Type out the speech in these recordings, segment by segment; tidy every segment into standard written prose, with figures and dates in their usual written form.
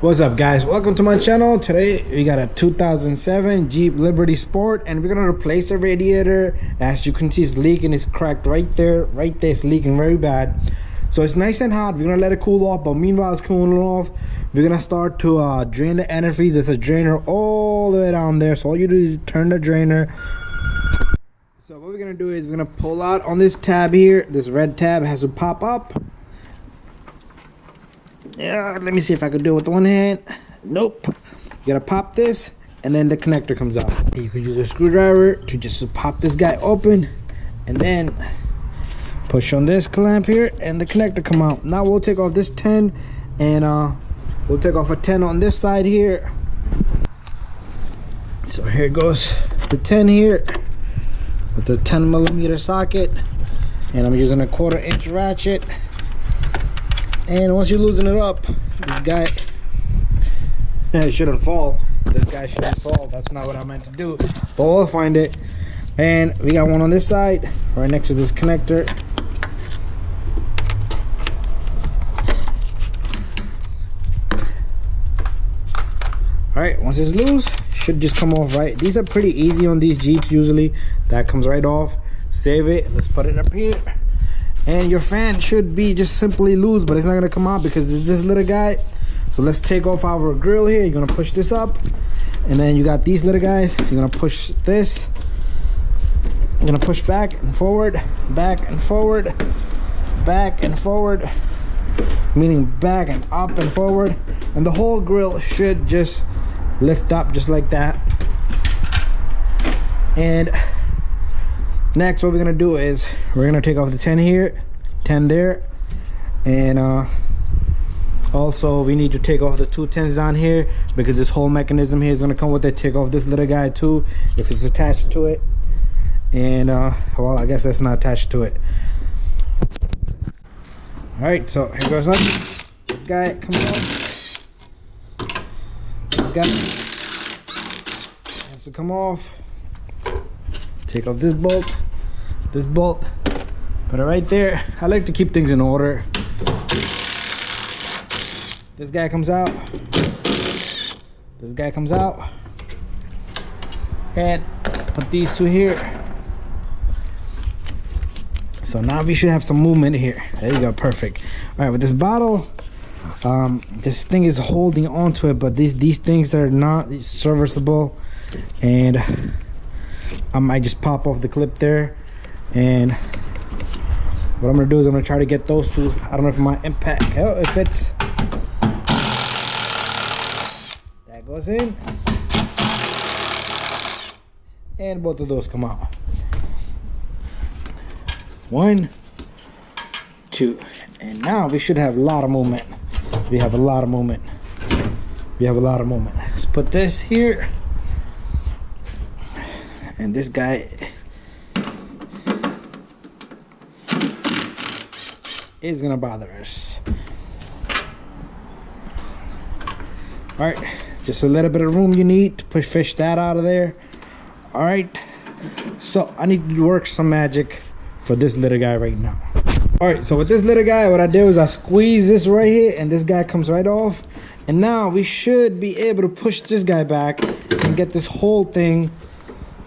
What's up, guys? Welcome to my channel. Today we got a 2007 Jeep Liberty Sport, and we're gonna replace the radiator. As you can see, it's leaking. It's cracked right there. It's leaking very bad. So it's nice and hot. We're gonna let it cool off, but meanwhile it's cooling off, we're gonna start to drain the antifreeze. There's a drainer all the way down there, so all you do is turn the drainer. So what we're gonna do is we're gonna pull out on this tab here. This red tab has to pop up. Yeah, let me see if I could do it with one hand. Nope. You gotta pop this, and then the connector comes out. You could use a screwdriver to just pop this guy open, and then push on this clamp here, and the connector come out. Now we'll take off this 10, and we'll take off a 10 on this side here. So here goes the 10 here with the 10mm socket, and I'm using a 1/4" ratchet. And once you're losing it up, this guy it shouldn't fall. This guy shouldn't fall. That's not what I meant to do, but we'll find it. And we got one on this side right next to this connector. All right, once it's loose, should just come off. Right, these are pretty easy on these Jeeps. Usually that comes right off. Save it. Let's put it up here. And your fan should be just simply loose, but it's not gonna come out because it's this little guy. So let's take off our grill here. You're gonna push this up, and then you got these little guys. You're gonna push this. You're gonna push back and forward, back and forward, back and forward, meaning back and up and forward, and the whole grill should just lift up just like that. And next, what we're gonna do is we're gonna take off the 10 here, 10 there, and also we need to take off the 2 10s on here because this whole mechanism here is gonna come with it. Take off this little guy too if it's attached to it, and well, I guess that's not attached to it. All right, so here goes this guy coming off. This guy has to come off. Take off this bolt, put it right there. I like to keep things in order. This guy comes out, and put these two here. So now we should have some movement here. There you go, perfect. All right, with this bottle, this thing is holding onto it, but these things are not serviceable, and I might just pop off the clip there. And what I'm gonna do is I'm gonna try to get those two. I don't know if my impact, oh, it fits. That goes in, and both of those come out. 1, 2, and now we should have a lot of movement. We have a lot of movement. Let's put this here. And this guy is gonna bother us. All right, just a little bit of room you need to fish that out of there. All right, so I need to work some magic for this little guy right now. All right, so with this little guy, what I did was I squeeze this right here, and this guy comes right off. And now we should be able to push this guy back and get this whole thing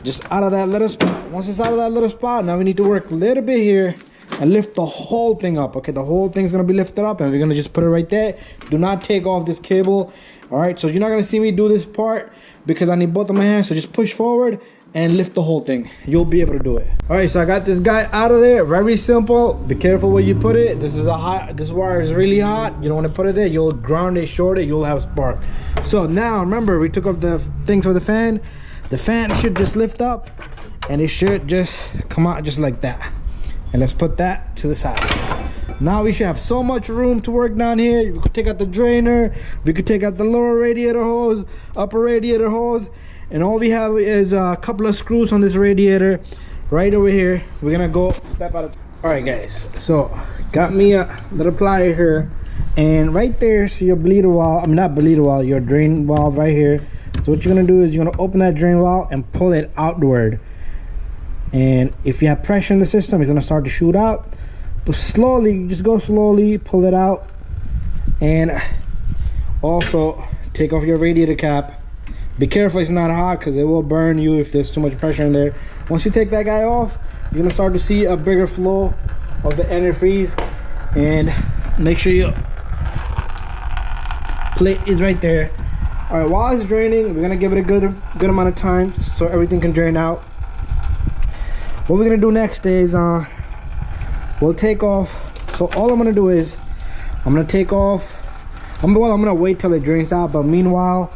just out of that little spot. Once it's out of that little spot, now we need to work a little bit here and lift the whole thing up. Okay, the whole thing's gonna be lifted up, and we're gonna just put it right there. Do not take off this cable. All right, so you're not gonna see me do this part because I need both of my hands. So just push forward and lift the whole thing. You'll be able to do it. All right, so I got this guy out of there. Very simple. Be careful where you put it. This wire is really hot. You don't want to put it there. You'll ground it, short it. You'll have spark. So now remember, we took off the things for the fan. The fan should just lift up, and it should just come out just like that. And let's put that to the side. Now we should have so much room to work down here. We could take out the drainer. We could take out the lower radiator hose, upper radiator hose, and all we have is a couple of screws on this radiator right over here. We're gonna go step out of. All right, guys. So got me a little plier here, and right there, so your bleeder valve. I'm not bleeder valve. Your drain valve right here. So what you're gonna do is you're gonna open that drain valve and pull it outward. And if you have pressure in the system, it's gonna start to shoot out. But slowly, just go slowly, pull it out. And Also, take off your radiator cap. Be careful it's not hot because it will burn you if there's too much pressure in there. Once you take that guy off, you're gonna start to see a bigger flow of the antifreeze. And make sure your plate is right there. All right, while it's draining, we're gonna give it a good amount of time so everything can drain out. What we're gonna do next is we'll take off. So all I'm gonna do is I'm gonna take off. I'm gonna wait till it drains out, but meanwhile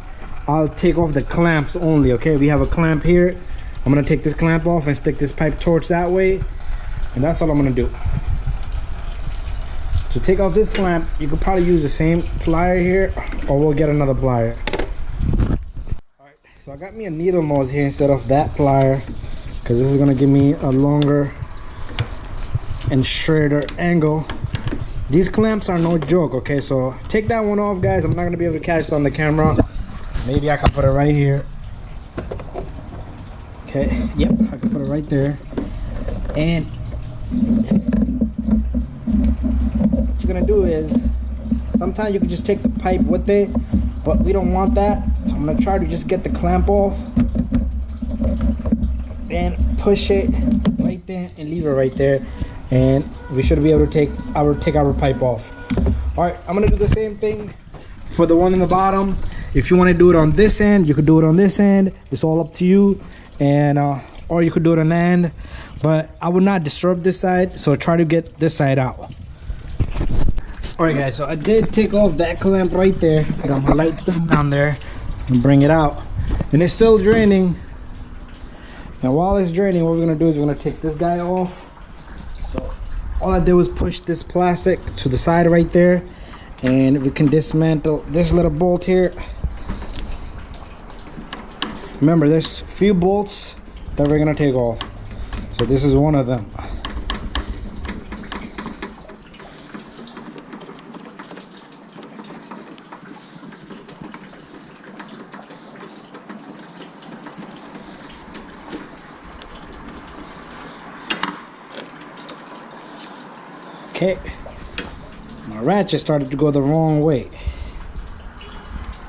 I'll take off the clamps only. Okay, we have a clamp here. I'm gonna take this clamp off and stick this pipe towards that way, and that's all I'm gonna do. To take off this clamp, you could probably use the same plier here, or we'll get another plier. Alright, so I got me a needle nose here instead of that plier, because this is gonna give me a longer and straighter angle. These clamps are no joke, okay? So take that one off, guys. I'm not gonna be able to catch it on the camera. Maybe I can put it right here. Okay, yep, I can put it right there. And what you're gonna do is, sometimes you can just take the pipe with it, but we don't want that. So I'm gonna try to just get the clamp off and push it right there and leave it right there. And we should be able to take our pipe off. All right, I'm gonna do the same thing for the one in the bottom. If you want to do it on this end, you could do it on this end. It's all up to you. And or you could do it on the end, but I would not disturb this side, so try to get this side out. All right, guys, so I did take off that clamp right there. Got my light thing down there and bring it out, and it's still draining. And while it's draining, what we're gonna do is we're gonna take this guy off. So all I did was push this plastic to the side right there, and we can dismantle this little bolt here. Remember, there's a few bolts that we're gonna take off. So this is one of them. Okay, my ratchet started to go the wrong way.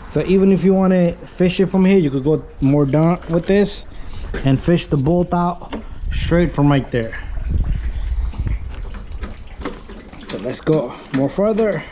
So even if you want to fish it from here, you could go more down with this and fish the bolt out straight from right there. So let's go more further.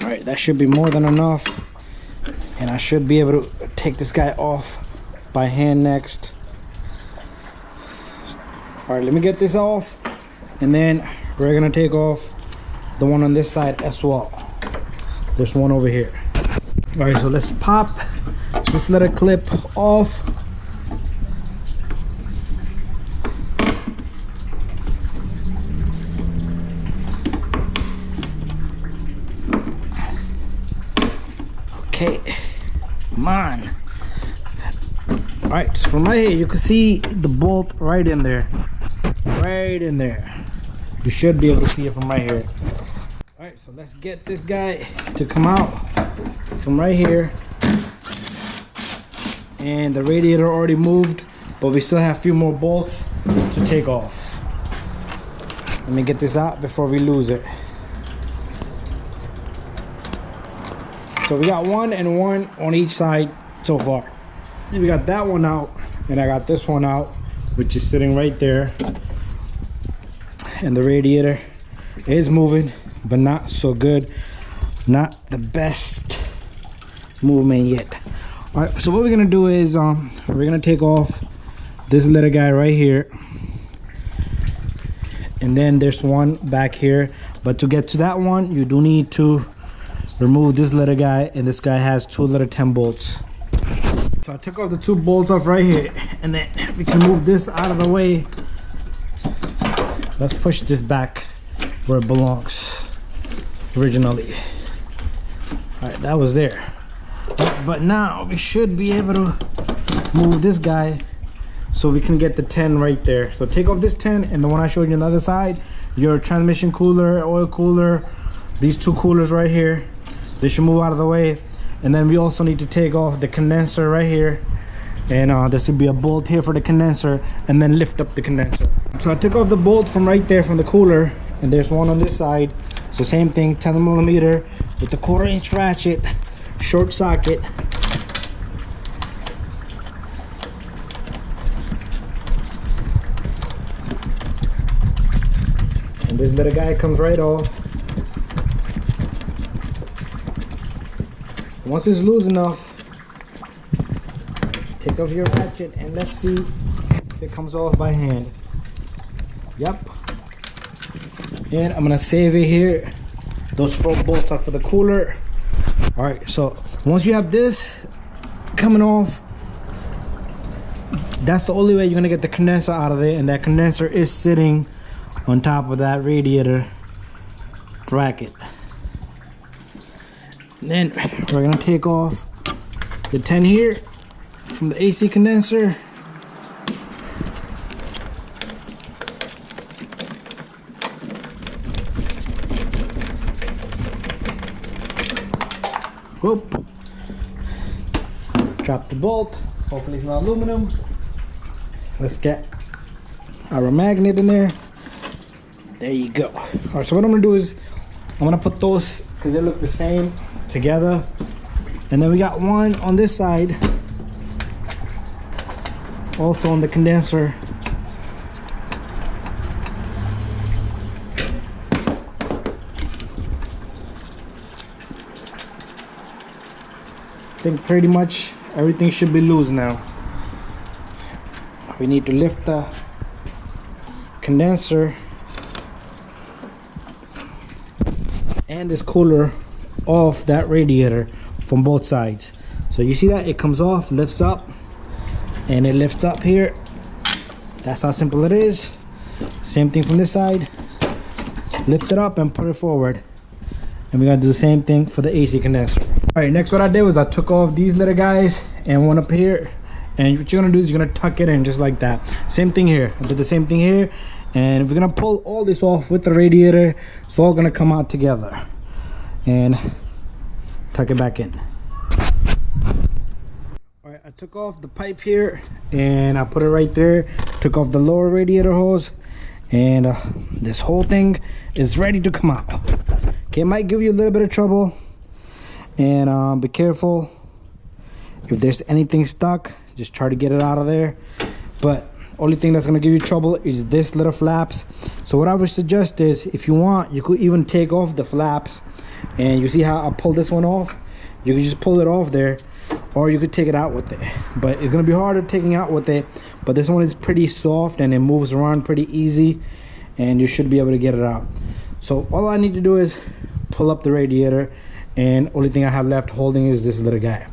Alright, that should be more than enough, and I should be able to take this guy off by hand next. Alright, let me get this off, and then we're gonna take off the one on this side as well. There's one over here. Alright, so let's pop this little clip off. Okay, come on. All right, so from right here, you can see the bolt right in there. Right in there. You should be able to see it from right here. All right, so let's get this guy to come out from right here. And the radiator already moved, but we still have a few more bolts to take off. Let me get this out before we lose it. So we got one and one on each side so far. Then we got that one out, and I got this one out, which is sitting right there. And the radiator is moving, but not so good. Not the best movement yet. All right, so what we're gonna do is we're gonna take off this little guy right here, and then there's one back here. But to get to that one, you do need to remove this little guy, and this guy has two little 10 bolts. So I took off the two bolts off right here, and then we can move this out of the way. Let's push this back where it belongs originally. All right, that was there. But now we should be able to move this guy so we can get the 10 right there. So take off this 10, and the one I showed you on the other side, your transmission cooler, oil cooler, these two coolers right here, they should move out of the way. And then we also need to take off the condenser right here, and there should be a bolt here for the condenser, and then lift up the condenser. So I took off the bolt from right there from the cooler, and there's one on this side. So same thing, 10 millimeter with the 1/4 inch ratchet, short socket. And this little guy comes right off. Once it's loose enough, take off your ratchet and let's see if it comes off by hand. Yep. And I'm gonna save it here. Those front bolts are for the cooler. All right, so once you have this coming off, that's the only way you're gonna get the condenser out of there, and that condenser is sitting on top of that radiator bracket. And then we're gonna take off the 10 here from the AC condenser. Whoop. Drop the bolt. Hopefully it's not aluminum. Let's get our magnet in there. There you go. All right, so what I'm gonna do is I'm gonna put those, because they look the same, together. And then we got one on this side, also on the condenser. I think pretty much everything should be loose now. We need to lift the condenser and this cooler off that radiator from both sides. So you see that it comes off, lifts up, and it lifts up here. That's how simple it is. Same thing from this side. Lift it up and put it forward. And we're gonna do the same thing for the AC condenser. All right, next what I did was I took off these little guys and one up here. And what you're gonna do is you're gonna tuck it in just like that. Same thing here. I did the same thing here. And we're gonna pull all this off with the radiator. It's all gonna come out together. And tuck it back in. All right, I took off the pipe here and I put it right there. Took off the lower radiator hose, and this whole thing is ready to come out. Okay, it might give you a little bit of trouble, and be careful if there's anything stuck. Just try to get it out of there. But only thing that's gonna give you trouble is this little flaps. So what I would suggest is, if you want, you could even take off the flaps. And you see how I pulled this one off? You can just pull it off there, or you could take it out with it. But it's gonna be harder taking out with it. But this one is pretty soft and it moves around pretty easy, and you should be able to get it out. So all I need to do is pull up the radiator, and only thing I have left holding is this little guy.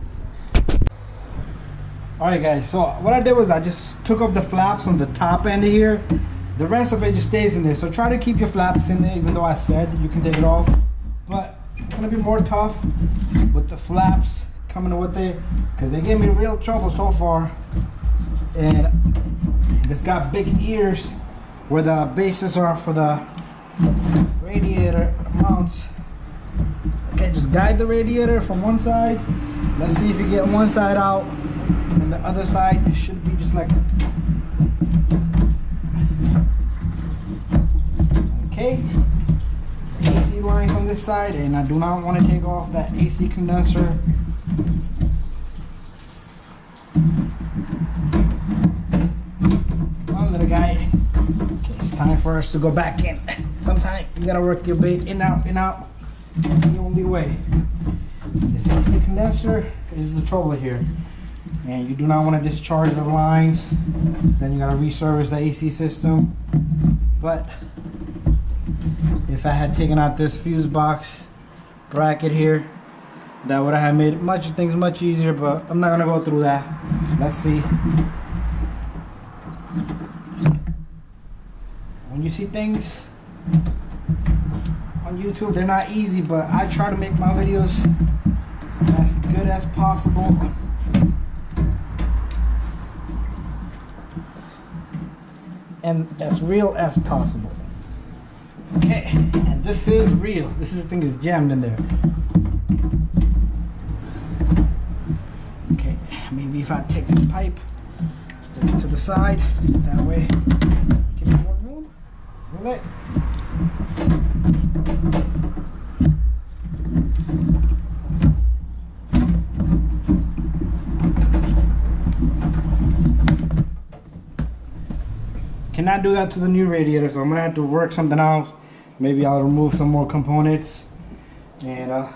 Alright guys, so what I did was I just took off the flaps on the top end here. The rest of it just stays in there. So try to keep your flaps in there, even though I said you can take it off. But it's gonna be more tough with the flaps coming with it, because they gave me real trouble so far. And it's got big ears where the bases are for the radiator mounts. Okay, just guide the radiator from one side. Let's see if you get one side out, and the other side should be just like, okay. AC line from this side, and I do not want to take off that AC condenser. Come on, little guy. Okay, it's time for us to go back in. Sometimes you gotta work your way in, out, in, out. That's the only way. This AC condenser is the trouble here. And you do not want to discharge the lines. Then you gotta reservice the AC system. But if I had taken out this fuse box bracket here, that would have made things much easier, but I'm not gonna go through that. Let's see. When you see things on YouTube, they're not easy, but I try to make my videos as good as possible. and as real as possible. Okay, and this is real. This thing is jammed in there. Okay, maybe if I take this pipe, stick it to the side, that way give me more room. With it. Cannot do that to the new radiator, so I'm gonna have to work something out. Maybe I'll remove some more components, and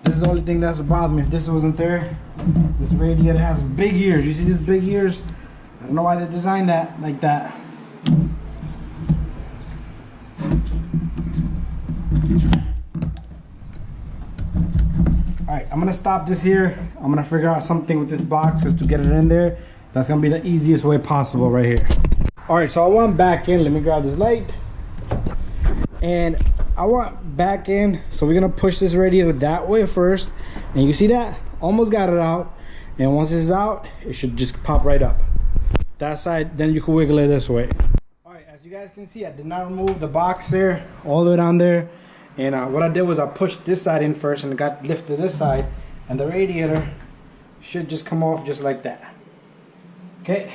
this is the only thing that's bothering me. If this wasn't there, this radiator has big ears. You see these big ears? I don't know why they designed that like that. Alright, I'm gonna stop this here. I'm gonna figure out something with this box, because to get it in there, that's gonna be the easiest way possible right here. Alright, so I want back in. Let me grab this light. And I want back in, so we're gonna push this radiator that way first. And you see that? Almost got it out. And once it's out, it should just pop right up. That side, then you can wiggle it this way. Alright, as you guys can see, I did not remove the box there, all the way down there. And what I did was I pushed this side in first and it got lifted this side. And the radiator should just come off just like that. Okay.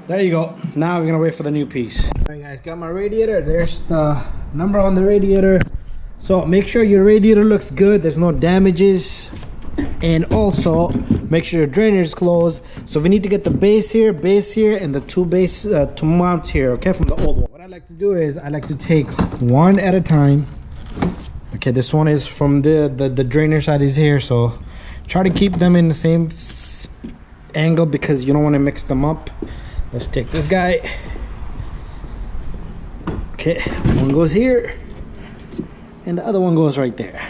There you go. Now we're gonna wait for the new piece. Alright guys, got my radiator. There's the number on the radiator. So make sure your radiator looks good, there's no damages. And also make sure your drainer is closed. So we need to get the base here, and the two base to mount here, okay, from the old one. What I like to do is I like to take one at a time. Okay, this one is from the drainer side is here, so try to keep them in the same angle because you don't want to mix them up. Let's take this guy. Okay, one goes here and the other one goes right there.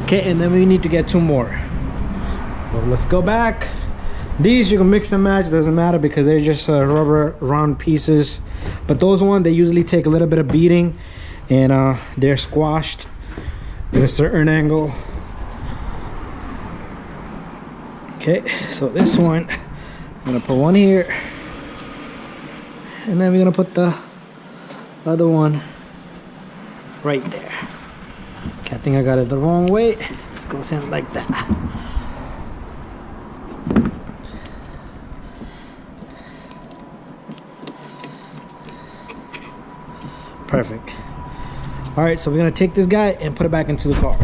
Okay, and then we need to get two more. So let's go back. These you can mix and match, doesn't matter because they're just rubber round pieces. But those ones, they usually take a little bit of beating and they're squashed at a certain angle. Okay, so this one, I'm gonna put one here, and then we're gonna put the other one right there. Okay, I think I got it the wrong way. This goes in like that. Perfect. All right, so we're gonna take this guy and put it back into the car.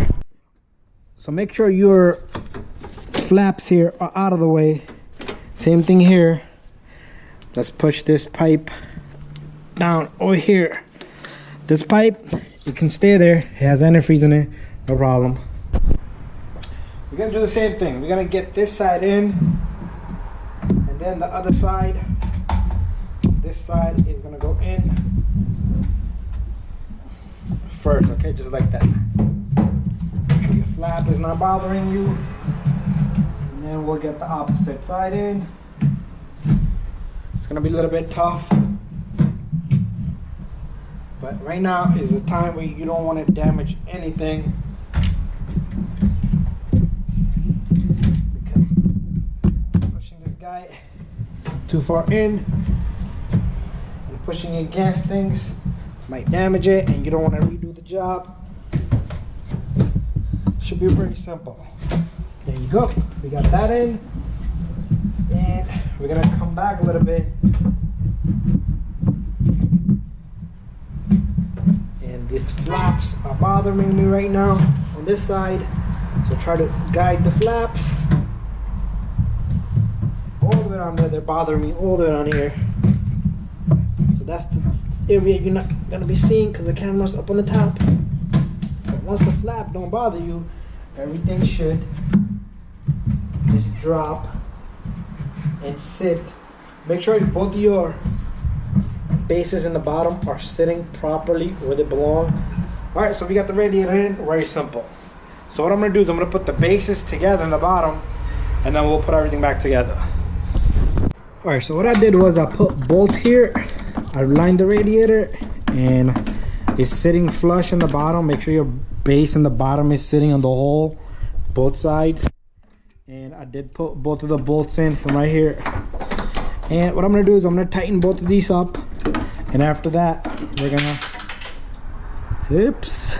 So make sure your flaps here are out of the way. Same thing here. Let's push this pipe down over here. This pipe, it can stay there. It has antifreeze in it, no problem. We're gonna do the same thing. We're gonna get this side in, and then the other side. This side is gonna go in first, okay, just like that. Make sure your flap is not bothering you. And then we'll get the opposite side in. It's gonna be a little bit tough. But right now is the time where you don't want to damage anything. Because pushing this guy too far in and pushing against things might damage it, and you don't want to redo the job. Should be pretty simple. There you go. We got that in, and we're gonna come back a little bit, and these flaps are bothering me right now on this side, so try to guide the flaps all the way down there. They're bothering me all the way down here, so that's the area you're not gonna be seeing because the camera's up on the top. But once the flap don't bother you, everything should just drop and sit. Make sure both of your bases in the bottom are sitting properly where they belong. All right, so we got the radiator in. Very simple. So what I'm gonna do is I'm gonna put the bases together in the bottom, and then we'll put everything back together. All right, so what I did was I put bolt here. I lined the radiator, and is sitting flush in the bottom. Make sure your base in the bottom is sitting on the hole, both sides. And I did put both of the bolts in from right here. And what I'm gonna do is I'm gonna tighten both of these up, and after that we're gonna, oops,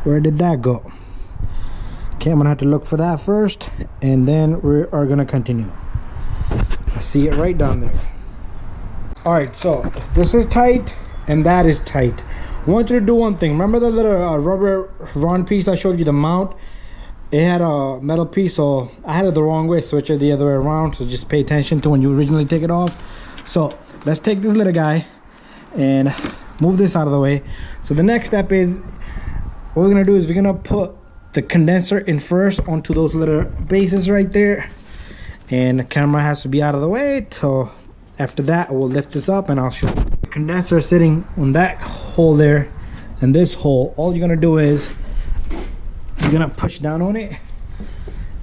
where did that go? Okay, I'm gonna have to look for that first, and then we are gonna continue. I see it right down there. All right, so this is tight and that is tight. I want you to do one thing. Remember the little rubber round piece I showed you, the mount? It had a metal piece, so I had it the wrong way. Switch it the other way around, so just pay attention to when you originally take it off. So let's take this little guy and move this out of the way. So the next step is, what we're gonna do is we're gonna put the condenser in first onto those little bases right there, and the camera has to be out of the way. So after that we'll lift this up and I'll show you. The condenser is sitting on that hole there, and this hole, all you're gonna do is you're gonna push down on it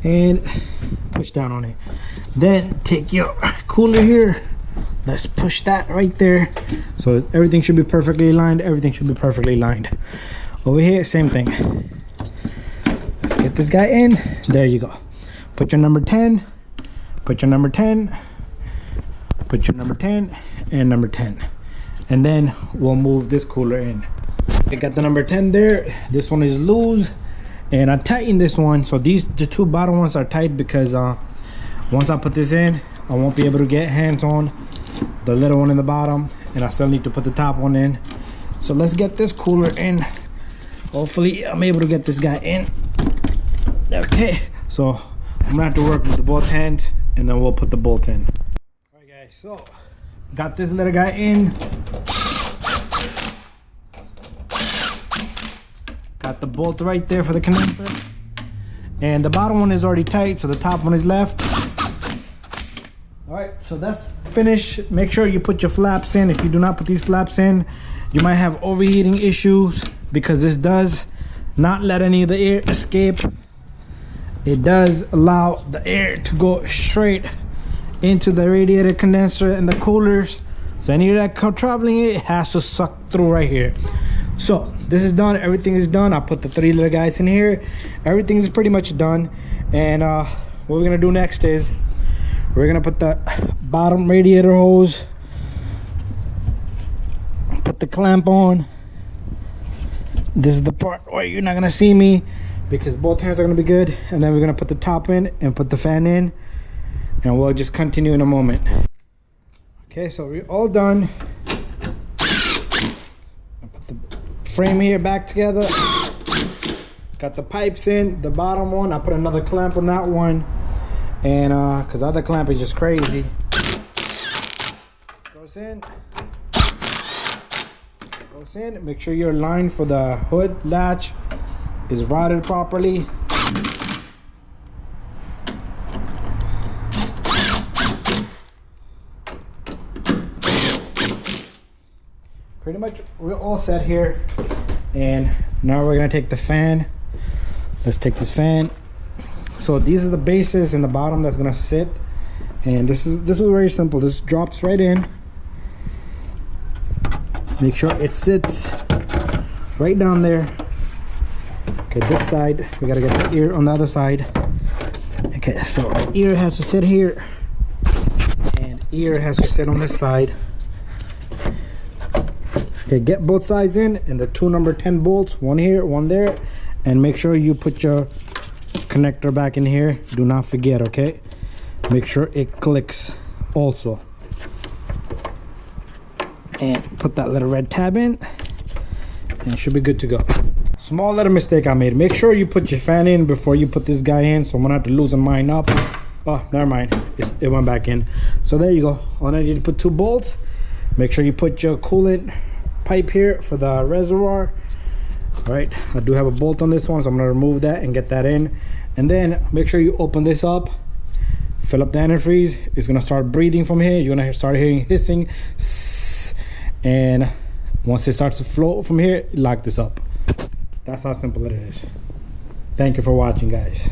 and push down on it. Then take your cooler here, let's push that right there. So everything should be perfectly lined. Everything should be perfectly lined. Over here, same thing. Let's get this guy in. There you go. Put your number 10, put your number 10, put your number 10 and number 10, and then we'll move this cooler in. I got the number 10 there. This one is loose, and I tightened this one. So the two bottom ones are tight because once I put this in, I won't be able to get hands on the little one in the bottom, and I still need to put the top one in. So let's get this cooler in. Hopefully I'm able to get this guy in. Okay, so I'm gonna have to work with both hands, and then we'll put the bolt in. All right guys, so got this little guy in. Got the bolt right there for the condenser, and the bottom one is already tight, so the top one is left. All right, so that's finished. Make sure you put your flaps in. If you do not put these flaps in, you might have overheating issues, because this does not let any of the air escape. It does allow the air to go straight into the radiator, condenser, and the coolers. So any of that traveling, it has to suck through right here. So this is done. Everything is done. I put the 3 little guys in here. Everything is pretty much done. And what we're gonna do next is we're gonna put the bottom radiator hose, put the clamp on. This is the part where you're not gonna see me because both hands are gonna be good. And then we're gonna put the top in and put the fan in, and we'll just continue in a moment. Okay, so we're all done. Put the frame here back together. Got the pipes in, the bottom one. I put another clamp on that one, and because the other clamp is just crazy. Goes in. Goes in. Make sure your line for the hood latch is routed properly. Pretty much we're all set here, and now we're gonna take the fan. Let's take this fan. So these are the bases in the bottom that's gonna sit, and this is very simple. This drops right in. Make sure it sits right down there. Okay, this side we gotta get the ear on the other side. Okay, so the ear has to sit here, and ear has to sit on this side. Okay, get both sides in, and the 2 number 10 bolts, one here, one there, and make sure you put your connector back in here. Do not forget, okay? Make sure it clicks also. And put that little red tab in, and it should be good to go. Small little mistake I made. Make sure you put your fan in before you put this guy in, so I'm gonna have to loosen mine up. Oh, never mind, it went back in. So there you go. All I need to put 2 bolts. Make sure you put your coolant pipe here for the reservoir. All right, I do have a bolt on this one, so I'm gonna remove that and get that in. And then make sure you open this up, fill up the antifreeze. It's gonna start breathing from here. You're gonna start hearing hissing, and once it starts to flow from here, lock this up. That's how simple it is. Thank you for watching, guys.